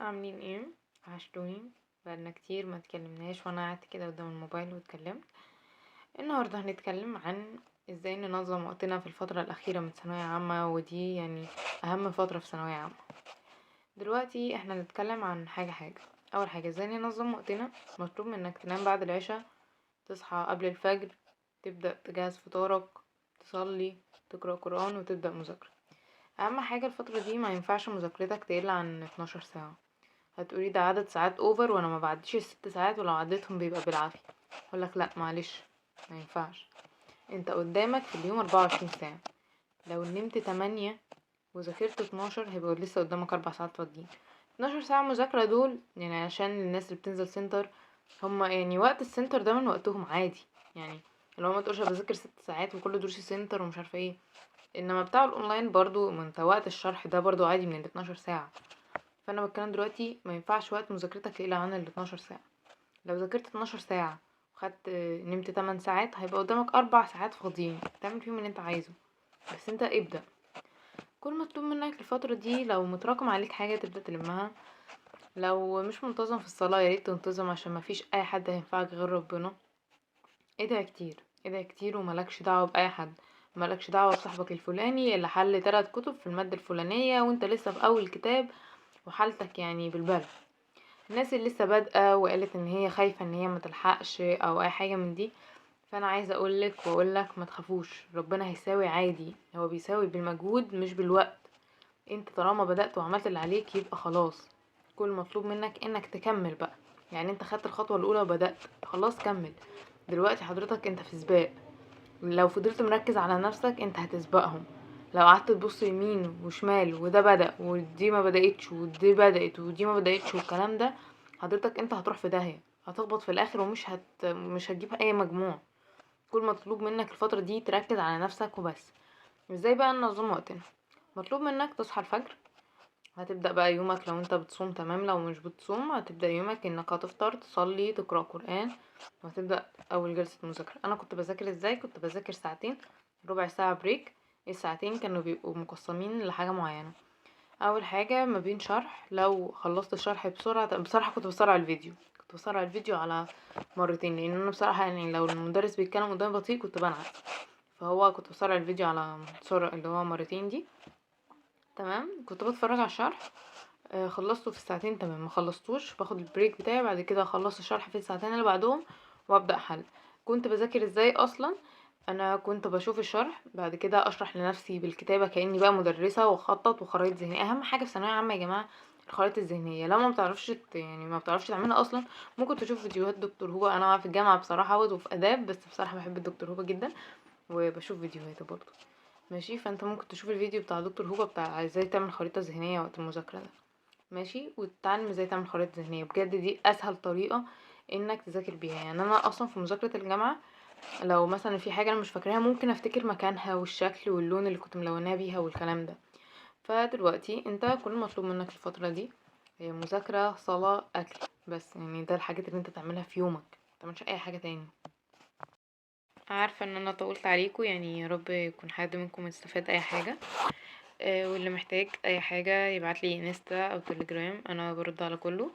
عاملين ايه؟ وحشتوني. بقالنا كتير ما اتكلمناش وانا قعدت كده قدام الموبايل واتكلمت. النهارده هنتكلم عن ازاي ننظم وقتنا في الفترة الأخيرة من ثانوية عامة، ودي يعني أهم فترة في ثانوية عامة. دلوقتي احنا هنتكلم عن حاجة. أول حاجة ازاي ننظم وقتنا. مطلوب منك تنام بعد العشاء، تصحى قبل الفجر، تبدأ تجهز فطارك، تصلي، تقرأ قرآن وتبدأ مذاكرة. أهم حاجة الفترة دي ما ينفعش مذاكرتك تقل عن 12 ساعة. هتقولي ده عدد ساعات اوفر وانا ما بعديش ال6 ساعات، ولو عديتهم بيبقى بالعافية. اقولك لا معلش، ما ينفعش. انت قدامك في اليوم 24 ساعة. لو نمت 8 وذاكرت 12 هيبقى لسه قدامك 4 ساعات فاضيين. 12 ساعة مذاكرة دول يعني عشان الناس اللي بتنزل سنتر، هما يعني وقت السنتر ده من وقتهم عادي. يعني لو ما تقولش بذاكر 6 ساعات وكل دروسي سنتر ومش عارفه ايه. انما بتاع الاونلاين برضو من انت وقت الشرح ده برضو عادي من ال 12 ساعة. فانا بتكلم دلوقتي ما ينفعش وقت مذاكرتك يقل عن ال 12 ساعة. لو ذاكرت 12 ساعة وخدت نمت 8 ساعات هيبقى قدامك 4 ساعات فاضيين تعمل فيهم اللي انت عايزه. بس انت ابدأ. كل مطلوب منك الفترة دي لو متراكم عليك حاجة تبدأ تلمها. لو مش منتظم في الصلاة ياريت تنتظم، عشان مفيش اي حد هينفعك غير ربنا. ادعي كتير، ادعي كتير وملكش دعوة بأي حد. ملكش دعوة بصاحبك الفلاني اللي حل 3 كتب في المادة الفلانية وانت لسه في اول كتاب وحالتك يعني بالبلد. الناس اللي لسه بادئه وقالت ان هي خايفه ان هي ما تلحقش او اي حاجه من دي، فانا عايزه اقولك واقولك ما تخافوش، ربنا هيساوي عادي. هو بيساوي بالمجهود مش بالوقت. انت طالما بدأت وعملت اللي عليك يبقى خلاص. كل مطلوب منك انك تكمل بقى. يعني انت خدت الخطوه الاولى وبدأت، خلاص كمل. دلوقتي حضرتك انت في سباق. لو فضلت مركز على نفسك انت هتسبقهم. لو قعدت تبص يمين وشمال وده بدأ ودي ما بدأتش ودي بدأت ودي ما بدأتش والكلام ده، حضرتك انت هتروح في داهية، هتخبط في الاخر مش هتجيب اي مجموع. كل مطلوب منك الفترة دي تركز على نفسك وبس. ازاي بقى ننظم وقتنا؟ مطلوب منك تصحى الفجر. هتبدأ بقى يومك لو انت بتصوم تمام، لو مش بتصوم هتبدأ يومك انك هتفطر، تصلي، تقرأ قرآن، وهتبدأ اول جلسة مذاكرة. انا كنت بذاكر ازاي؟ كنت بذاكر ساعتين، ربع ساعة بريك. الساعتين كانوا بيبقوا مقسمين لحاجة معينة. اول حاجة ما بين شرح، لو خلصت الشرح بسرعة، بصراحة كنت بسرع الفيديو. كنت بسرع الفيديو على مرتين، لان انا بصراحة يعني لو المدرس بيتكلم قدامي بطيء كنت بنعس. فهو كنت بسرع الفيديو على سرعة اللي هو مرتين دي. تمام. كنت بتفرج على الشرح. خلصته في الساعتين تمام. ما خلصتوش باخد البريك بتاعي، بعد كده اخلص الشرح في الساعتين اللي بعدهم وابدا حل. كنت بذاكر ازاي اصلا؟ انا كنت بشوف الشرح، بعد كده اشرح لنفسي بالكتابه كاني بقى مدرسه، واخطط وخرائط ذهنيه. اهم حاجه في ثانويه عامه يا جماعه الخرائط الذهنيه. لما ما بتعرفش يعني ما بتعرفش تعملها اصلا، ممكن تشوف فيديوهات دكتور هوبا. انا في الجامعه بصراحه وفي اداب، بس بصراحه بحب الدكتور هوبا جدا وبشوف فيديوهاته برضه. ماشي. فانت ممكن تشوف الفيديو بتاع دكتور هوبا بتاع ازاي تعمل خريطه ذهنيه وقت المذاكره ده. ماشي. وتتعلم ازاي تعمل خريطة ذهنية. بجد دي اسهل طريقة انك تذاكر بيها. يعني انا اصلا في مذاكرة الجامعة لو مثلا في حاجة انا مش فاكراها ممكن افتكر مكانها والشكل واللون اللي كنت ملوناها بيها والكلام ده. فدلوقتي انت كل المطلوب منك الفترة دي هي مذاكرة، صلاة، اكل، بس. يعني ده الحاجات اللي انت تعملها في يومك، متعملش اي حاجة تاني. عارفة ان انا طولت عليكم، يعني يا رب يكون حد منكم استفاد اي حاجة. واللي محتاج اي حاجة يبعتلي انستا او تليجرام، انا برد على كله.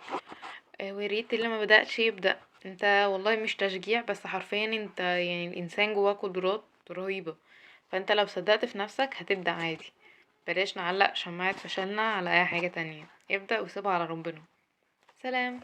وياريت اللي ما بدأش يبدأ. انت والله مش تشجيع، بس حرفيا انت يعني الانسان جواه قدرات رهيبة. فانت لو صدقت في نفسك هتبدأ عادي. بلاش نعلق شماعة فشلنا على اي حاجة تانية. ابدأ وسيبها على ربنا. سلام.